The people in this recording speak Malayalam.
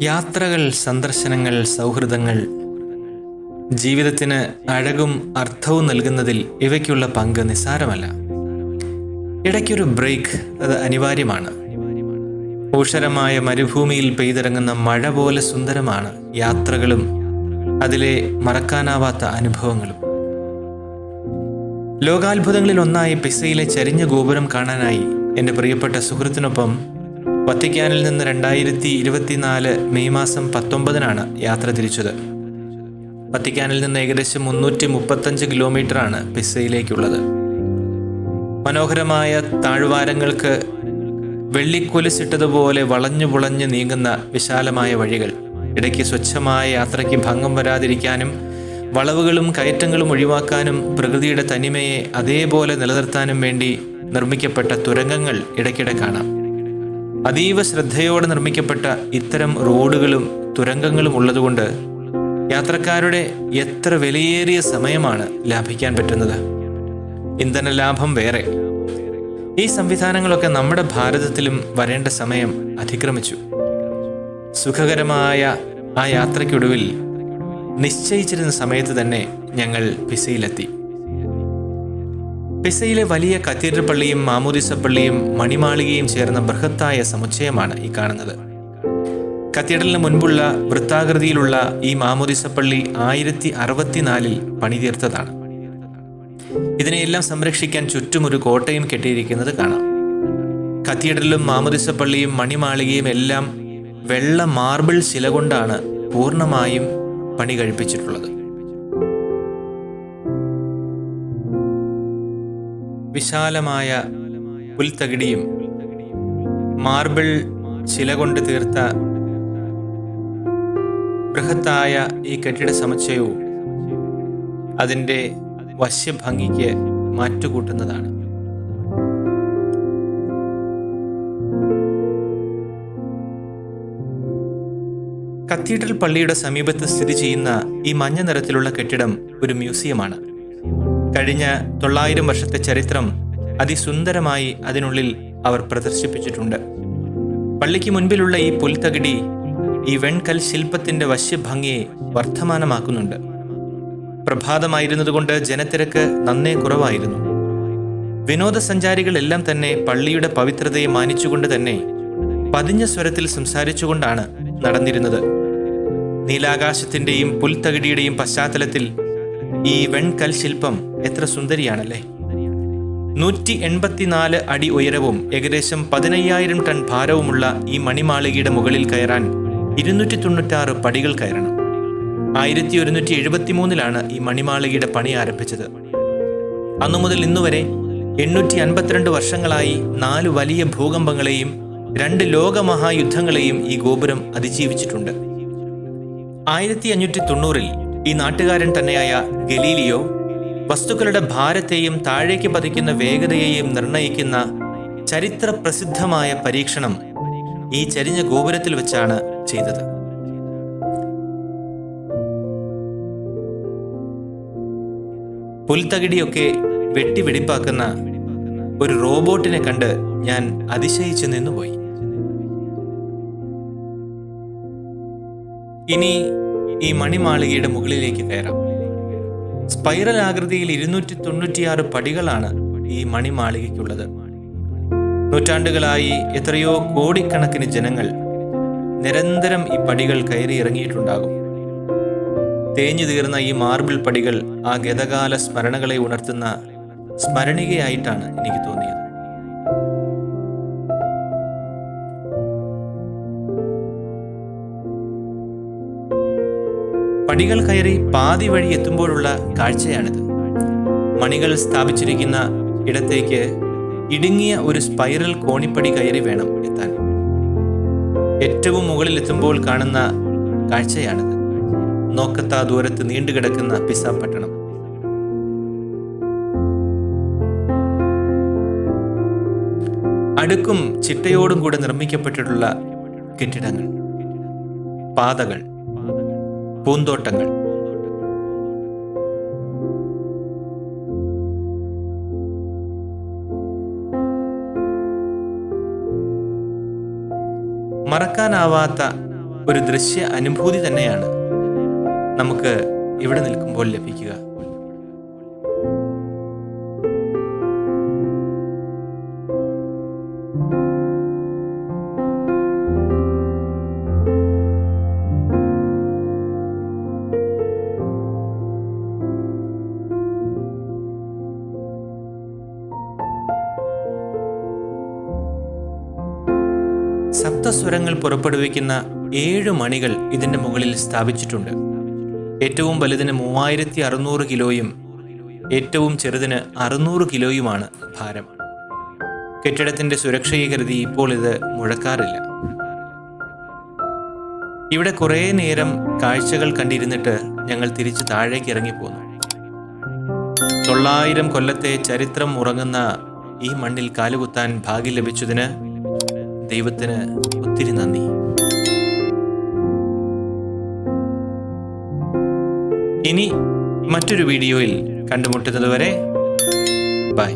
യാത്രകൾ, സന്ദർശനങ്ങൾ, സൗഹൃദങ്ങൾ ജീവിതത്തിന് അഴകും അർത്ഥവും നൽകുന്നതിൽ ഇവയ്ക്കുള്ള പങ്ക് നിസ്സാരമല്ല. ഇടയ്ക്കൊരു ബ്രേക്ക് അത് അനിവാര്യമാണ്. ഊഷരമായ മരുഭൂമിയിൽ പെയ്തിറങ്ങുന്ന മഴ പോലെ സുന്ദരമാണ് യാത്രകളും അതിലെ മറക്കാനാവാത്ത അനുഭവങ്ങളും. ലോകാത്ഭുതങ്ങളിൽ ഒന്നായി പിസയിലെ ചരിഞ്ഞ ഗോപുരം കാണാനായി എൻ്റെ പ്രിയപ്പെട്ട സുഹൃത്തിനൊപ്പം വത്തിക്കാനിൽ നിന്ന് 2024 മെയ് മാസം 19 യാത്ര തിരിച്ചത്. വത്തിക്കാനിൽ നിന്ന് ഏകദേശം 335 കിലോമീറ്ററാണ് പിസയിലേക്കുള്ളത്. മനോഹരമായ താഴ്വാരങ്ങൾക്ക് വെള്ളിക്കൊലുസിട്ടതുപോലെ വളഞ്ഞു പുളഞ്ഞ് നീങ്ങുന്ന വിശാലമായ വഴികൾ, ഇടയ്ക്ക് സ്വച്ഛമായ യാത്രയ്ക്ക് ഭംഗം വരാതിരിക്കാനും വളവുകളും കയറ്റങ്ങളും ഒഴിവാക്കാനും പ്രകൃതിയുടെ തനിമയെ അതേപോലെ നിലനിർത്താനും വേണ്ടി നിർമ്മിക്കപ്പെട്ട തുരങ്കങ്ങൾ ഇടയ്ക്കിടെ കാണാം. അതീവ ശ്രദ്ധയോടെ നിർമ്മിക്കപ്പെട്ട ഇത്തരം റോഡുകളും തുരങ്കങ്ങളും ഉള്ളതുകൊണ്ട് യാത്രക്കാരുടെ എത്ര വിലയേറിയ സമയമാണ് ലാഭിക്കാൻ പറ്റുന്നത്. ഇന്ധന ലാഭം വേറെ. ഈ സംവിധാനങ്ങളൊക്കെ നമ്മുടെ ഭാരതത്തിലും വരേണ്ട സമയം അതിക്രമിച്ചു. സുഖകരമായ ആ യാത്രയ്ക്കൊടുവിൽ നിശ്ചയിച്ചിരുന്ന സമയത്ത് തന്നെ ഞങ്ങൾ പിസയിലെത്തി. പിസയിലെ വലിയ കത്തീഡ്രൽ പള്ളിയും മാമോദിസ പള്ളിയും മണിമാളികയും ചേർന്ന ബൃഹത്തായ സമുച്ചയമാണ് ഈ കാണുന്നത്. കത്തീഡ്രലിന് മുൻപുള്ള വൃത്താകൃതിയിലുള്ള ഈ മാമോദിസ പള്ളി 1064 പണിതീർത്തതാണ്. ഇതിനെയെല്ലാം സംരക്ഷിക്കാൻ ചുറ്റുമൊരു കോട്ടയും കെട്ടിയിരിക്കുന്നത് കാണാം. കത്തീഡ്രലും മാമോദിസ പള്ളിയും മണിമാളികയും എല്ലാം വെള്ള മാർബിൾ ശില കൊണ്ടാണ് പൂർണ്ണമായും പണി കഴിപ്പിച്ചിട്ടുള്ളത്. വിശാലമായ പുൽത്തകിടിയും മാർബിൾ ശില കൊണ്ട് തീർത്ത ബൃഹത്തായ ഈ കെട്ടിട സമുച്ചയവും അതിൻ്റെ വശ്യഭംഗിക്ക് മാറ്റുകൂട്ടുന്നതാണ്. കത്തീഡ്രൽ പള്ളിയുടെ സമീപത്ത് സ്ഥിതി ചെയ്യുന്ന ഈ മഞ്ഞ നിറത്തിലുള്ള കെട്ടിടം ഒരു മ്യൂസിയമാണ്. കഴിഞ്ഞ 900 വർഷത്തെ ചരിത്രം അതിസുന്ദരമായി അതിനുള്ളിൽ അവർ പ്രദർശിപ്പിച്ചിട്ടുണ്ട്. പള്ളിക്ക് മുൻപിലുള്ള ഈ പുൽത്തകിടി ഈ വെൺകൽ ശില്പത്തിന്റെ വശ്യഭംഗിയെ വർദ്ധമാനമാക്കുന്നുണ്ട്. പ്രഭാതമായിരുന്നതുകൊണ്ട് ജനത്തിരക്ക് നന്നേ കുറവായിരുന്നു. വിനോദസഞ്ചാരികളെല്ലാം തന്നെ പള്ളിയുടെ പവിത്രതയെ മാനിച്ചുകൊണ്ട് തന്നെ പതിഞ്ഞ സ്വരത്തിൽ സംസാരിച്ചുകൊണ്ടാണ് നടന്നിരുന്നത്. നീലാകാശത്തിന്റെയും പുൽത്തകിടിയുടെയും പശ്ചാത്തലത്തിൽ ഈ വെൺകൽ ശില്പം എത്ര സുന്ദരിയാണല്ലേ. 184 അടി ഉയരവും ഏകദേശം 15,000 ടൺ ഭാരവുമുള്ള ഈ മണിമാളികയുടെ മുകളിൽ കയറാൻ 296 പടികൾ കയറണം. 1173 ഈ മണിമാളികയുടെ പണി ആരംഭിച്ചത്. അന്നു മുതൽ ഇന്നുവരെ 852 വർഷങ്ങളായി 4 വലിയ ഭൂകമ്പങ്ങളെയും 2 ലോകമഹായുദ്ധങ്ങളെയും ഈ ഗോപുരം അതിജീവിച്ചിട്ടുണ്ട്. 1590 ഈ നാട്ടുകാരൻ തന്നെയായ ഗലീലിയോ വസ്തുക്കളുടെ ഭാരത്തെയും താഴേക്ക് പതിക്കുന്ന വേഗതയെയും നിർണയിക്കുന്ന ചരിത്ര പ്രസിദ്ധമായ പരീക്ഷണം ഈ ചരിഞ്ഞ ഗോപുരത്തിൽ വെച്ചാണ് ചെയ്തത്. പുൽത്തകിടിയൊക്കെ വെട്ടിവെടിപ്പാക്കുന്ന ഒരു റോബോട്ടിനെ കണ്ട് ഞാൻ അതിശയിച്ചു നിന്നുപോയി. ഇനി ഈ മണിമാളികയുടെ മുകളിലേക്ക് കയറാം. സ്പൈറൽ ആകൃതിയിൽ 296 പടികളാണ് ഈ മണിമാളികയ്ക്കുള്ളത്. നൂറ്റാണ്ടുകളായി എത്രയോ കോടിക്കണക്കിന് ജനങ്ങൾ നിരന്തരം ഈ പടികൾ കയറി ഇറങ്ങിയിട്ടുണ്ടാകും. തേഞ്ഞു തീർന്ന ഈ മാർബിൾ പടികൾ ആ ഗതകാല സ്മരണകളെ ഉണർത്തുന്ന സ്മരണികയായിട്ടാണ് എനിക്ക് തോന്നിയത്. പടികൾ കയറി പാതി വഴി എത്തുമ്പോഴുള്ള കാഴ്ചയാണിത്. മണികൾ സ്ഥാപിച്ചിരിക്കുന്ന ഇടത്തേക്ക് ഇടുങ്ങിയ ഒരു സ്പൈറൽ കോണിപ്പടി കയറി വേണം എത്താൻ. ഏറ്റവും മുകളിൽ എത്തുമ്പോൾ കാണുന്ന കാഴ്ചയാണിത്. നോക്കത്താ ദൂരത്ത് നീണ്ടുകിടക്കുന്ന പിസ പട്ടണം. അടുക്കും ചിട്ടയോടും കൂടെ നിർമ്മിക്കപ്പെട്ടിട്ടുള്ള കെട്ടിടങ്ങൾ, പാതകൾ, പൂന്തോട്ടങ്ങൾ. മറക്കാനാവാത്ത ഒരു ദൃശ്യ അനുഭൂതി തന്നെയാണ് നമുക്ക് ഇവിടെ നിൽക്കുമ്പോൾ ലഭിക്കുക. സപ്തസ്വരങ്ങൾ പുറപ്പെടുവിക്കുന്ന 7 മണികൾ ഇതിൻ്റെ മുകളിൽ സ്ഥാപിച്ചിട്ടുണ്ട്. ഏറ്റവും വലുതിന് 3600 കിലോയും ഏറ്റവും ചെറുതിന് 600 കിലോയുമാണ് ഭാരം. കെട്ടിടത്തിൻ്റെ സുരക്ഷയെ കരുതി ഇപ്പോൾ ഇത് മുഴക്കാറില്ല. ഇവിടെ കുറേ നേരം കാഴ്ചകൾ കണ്ടിരുന്നിട്ട് ഞങ്ങൾ തിരിച്ച് താഴേക്ക് ഇറങ്ങിപ്പോന്നു. 900 കൊല്ലത്തെ ചരിത്രം ഉറങ്ങുന്ന ഈ മണ്ണിൽ കാലുകുത്താൻ ഭാഗ്യം ലഭിച്ചതിന് ദൈവത്തിന് ഒത്തിരി നന്ദി. ഇനി മറ്റൊരു വീഡിയോയിൽ കണ്ടുമുട്ടുന്നതുവരെ ബൈ.